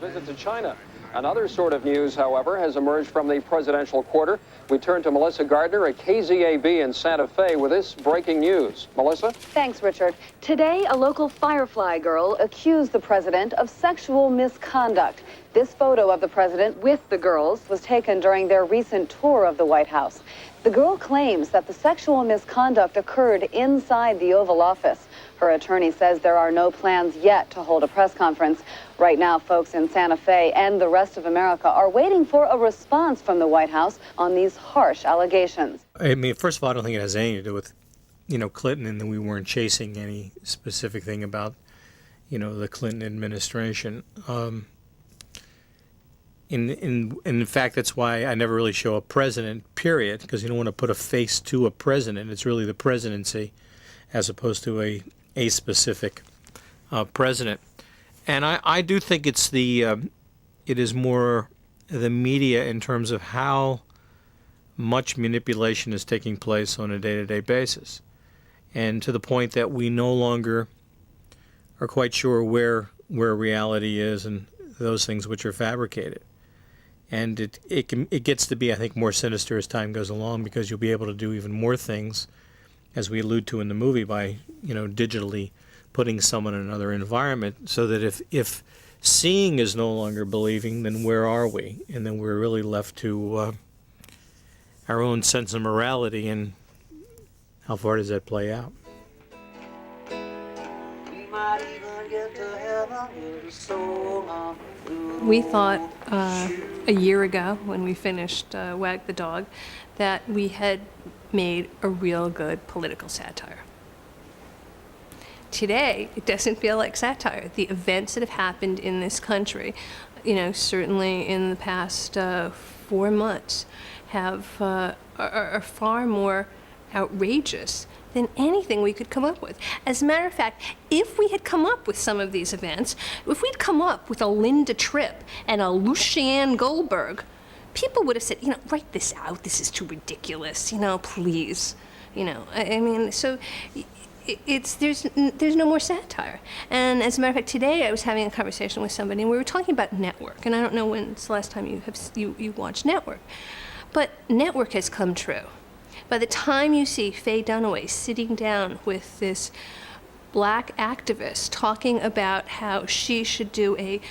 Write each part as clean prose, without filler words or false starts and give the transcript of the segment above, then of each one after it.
visit to China. Another sort of news, however, has emerged from the presidential quarter. We turn to Melissa Gardner at KZAB in Santa Fe with this breaking news. Melissa? Thanks, Richard. Today, a local Firefly girl accused the president of sexual misconduct. This photo of the president with the girls was taken during their recent tour of the White House. The girl claims that the sexual misconduct occurred inside the Oval Office. Her attorney says there are no plans yet to hold a press conference. Right now, folks in Santa Fe and the rest of America are waiting for a response from the White House on these harsh allegations. I mean, first of all, I don't think it has anything to do with, Clinton, and that we weren't chasing any specific thing about, the Clinton administration. In fact, that's why I never really show a president, period, because you don't want to put a face to a president. It's really the presidency as opposed to a specific president. And I do think it is more the media in terms of how much manipulation is taking place on a day-to-day basis. And to the point that we no longer are quite sure where reality is and those things which are fabricated. And it gets to be, I think, more sinister as time goes along, because you'll be able to do even more things, as we allude to in the movie, by digitally putting someone in another environment, so that if seeing is no longer believing, then where are we? And then we're really left to our own sense of morality, and how far does that play out? We thought a year ago, when we finished WAG the Dog, that we had made a real good political satire. Today, it doesn't feel like satire. The events that have happened in this country, certainly in the past 4 months, are far more outrageous than anything we could come up with. As a matter of fact, if we had come up with some of these events, if we'd come up with a Linda Tripp and a Lucianne Goldberg, people would have said, write this out, this is too ridiculous, please. So there's no more satire. And as a matter of fact, today I was having a conversation with somebody, and we were talking about Network, and I don't know when's the last time you watched Network, but Network has come true. By the time you see Faye Dunaway sitting down with this black activist talking about how she should do a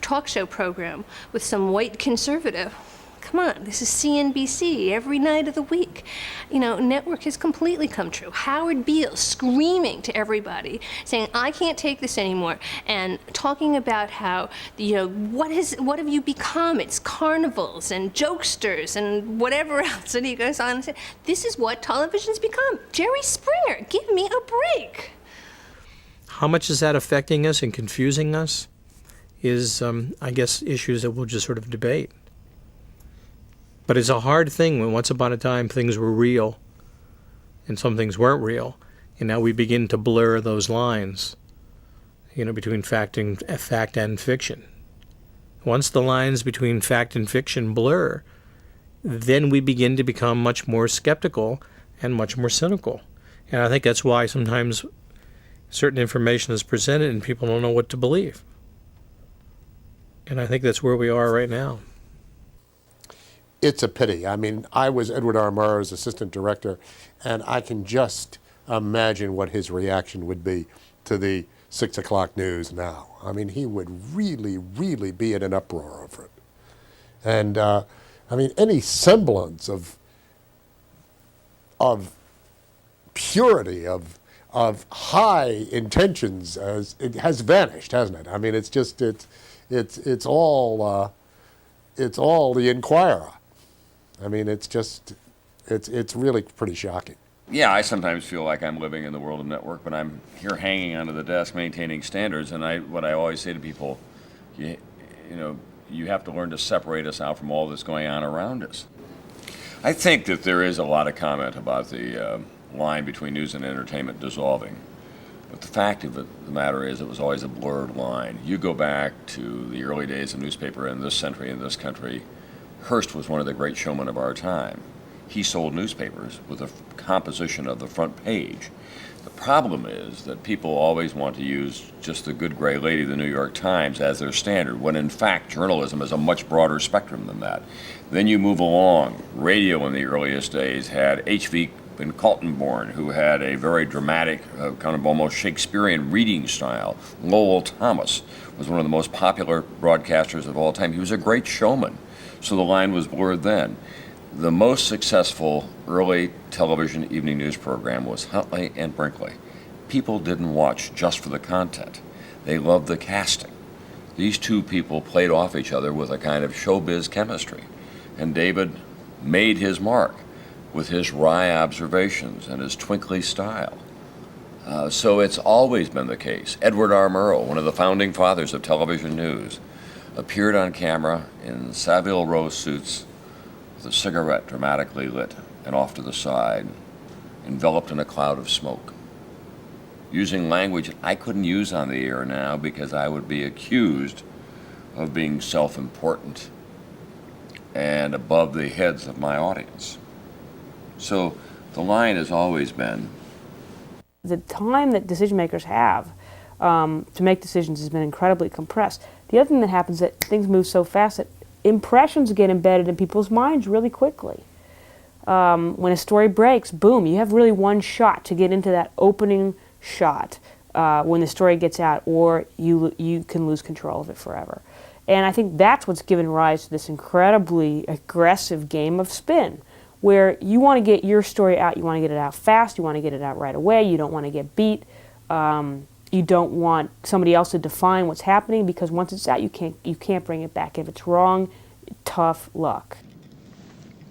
talk show program with some white conservative, come on, this is CNBC every night of the week. Network has completely come true. Howard Beale screaming to everybody, saying, I can't take this anymore, and talking about how, what have you become? It's carnivals and jokesters and whatever else. And he goes on and says, this is what television's become. Jerry Springer, give me a break. How much is that affecting us and confusing us is, I guess, issues that we'll just sort of debate. But it's a hard thing when once upon a time things were real and some things weren't real. And now we begin to blur those lines, between fact and fiction. Once the lines between fact and fiction blur, then we begin to become much more skeptical and much more cynical. And I think that's why sometimes certain information is presented and people don't know what to believe. And I think that's where we are right now. It's a pity. I mean, I was Edward R. Murrow's assistant director, and I can just imagine what his reaction would be to the 6 o'clock news now. I mean, he would really, really be in an uproar over it. And, any semblance of purity, of high intentions, it has vanished, hasn't it? I mean, it's just, it's all the Inquirer. I mean, it's really pretty shocking. Yeah, I sometimes feel like I'm living in the world of Network, but I'm here hanging onto the desk, maintaining standards. And what I always say to people, you have to learn to separate us out from all that's going on around us. I think that there is a lot of comment about the line between news and entertainment dissolving. But the fact of the matter is, it was always a blurred line. You go back to the early days of newspaper in this century, in this country, Hearst was one of the great showmen of our time. he sold newspapers with a composition of the front page. The problem is that people always want to use just the good gray lady of the New York Times as their standard, when in fact journalism is a much broader spectrum than that. Then you move along. Radio in the earliest days had H.V. Kaltenborn, who had a very dramatic, kind of almost Shakespearean reading style. Lowell Thomas was one of the most popular broadcasters of all time. He was a great showman, so the line was blurred then. The most successful early television evening news program was Huntley and Brinkley. People didn't watch just for the content. They loved the casting. These two people played off each other with a kind of showbiz chemistry. And David made his mark with his wry observations and his twinkly style. So it's always been the case. Edward R. Murrow, one of the founding fathers of television news, appeared on camera in Savile Row suits, the cigarette dramatically lit and off to the side, enveloped in a cloud of smoke, using language I couldn't use on the air now because I would be accused of being self-important and above the heads of my audience. So the line has always been, the time that decision makers have to make decisions has been incredibly compressed. The other thing that happens is that things move so fast that impressions get embedded in people's minds really quickly. When a story breaks, boom, you have really one shot to get into that opening shot when the story gets out, or you can lose control of it forever. And I think that's what's given rise to this incredibly aggressive game of spin, where you want to get your story out, you want to get it out fast, you want to get it out right away, you don't want to get beat. You don't want somebody else to define what's happening, because once it's out, you can't bring it back. If it's wrong, tough luck.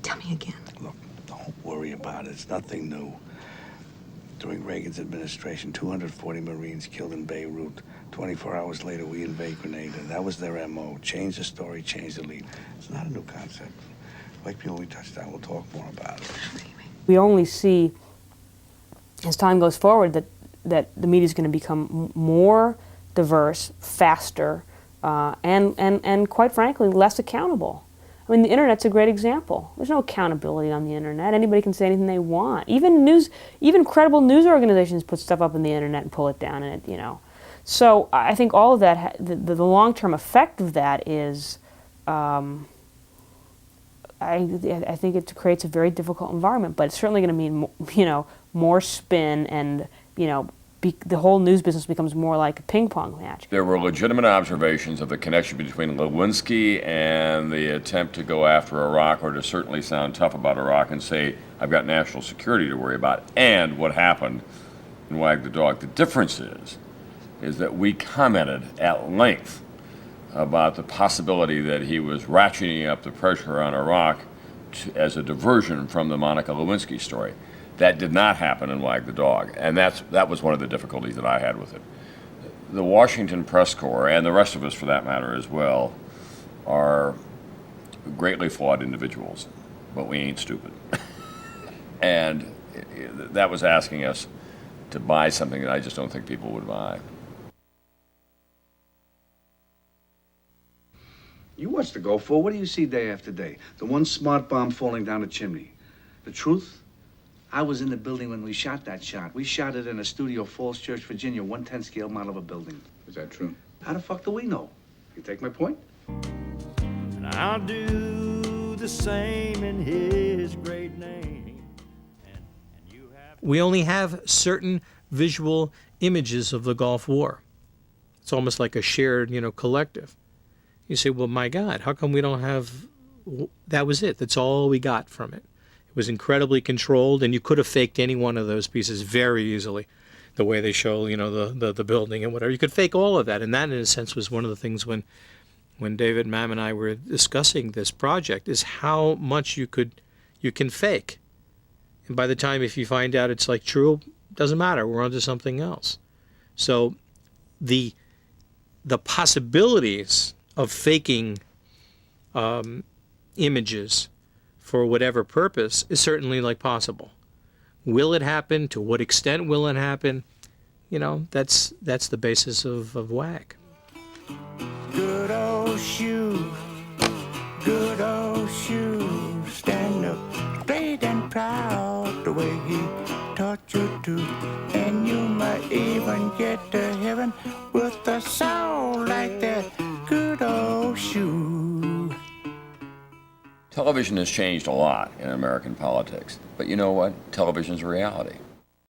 Tell me again. Look, don't worry about it. It's nothing new. During Reagan's administration, 240 Marines killed in Beirut. 24 hours later, we invade Grenada. That was their M.O. Change the story, change the lead. It's not a new concept. Like people we touched on, we'll talk more about it. We only see, as time goes forward, that the media is going to become more diverse, faster, and quite frankly, less accountable. I mean, the internet's a great example. There's no accountability on the internet. Anybody can say anything they want. Even credible news organizations put stuff up on the internet and pull it down, and So I think all of that, the long-term effect of that is, I think it creates a very difficult environment. But it's certainly going to mean, more spin, and the whole news business becomes more like a ping pong match. there were legitimate observations of the connection between Lewinsky and the attempt to go after Iraq, or to certainly sound tough about Iraq and say, I've got national security to worry about, and what happened in Wag the Dog. The difference is that we commented at length about the possibility that he was ratcheting up the pressure on Iraq as a diversion from the Monica Lewinsky story. That did not happen in Wag the Dog, and that was one of the difficulties that I had with it. The Washington Press Corps, and the rest of us for that matter as well, are greatly flawed individuals, but we ain't stupid. And that was asking us to buy something that I just don't think people would buy. You watch the Go For. What do you see day after day? The one smart bomb falling down a chimney. The truth? I was in the building when we shot that shot. We shot it in a studio, Falls Church, Virginia, 1/10 scale model of a building. Is that true? How the fuck do we know? You take my point? And I'll do the same in his great name. We only have certain visual images of the Gulf War. It's almost like a shared, collective. You say, well, my God, how come we don't have... That was it. That's all we got from it. It was incredibly controlled, and you could have faked any one of those pieces very easily. The way they show, the building and whatever. You could fake all of that, and that, in a sense, was one of the things when David, Mam, and I were discussing this project, is how much you can fake. And by the time, if you find out it's like true, doesn't matter. We're onto something else. So the possibilities of faking images for whatever purpose is certainly possible. Will it happen? To what extent will it happen? That's the basis of WAG. Good old shoe, stand up, play down. the way he taught you to. And you might even get to heaven with a soul like that good old shoe. Television has changed a lot in American politics, but you know what? Television's reality.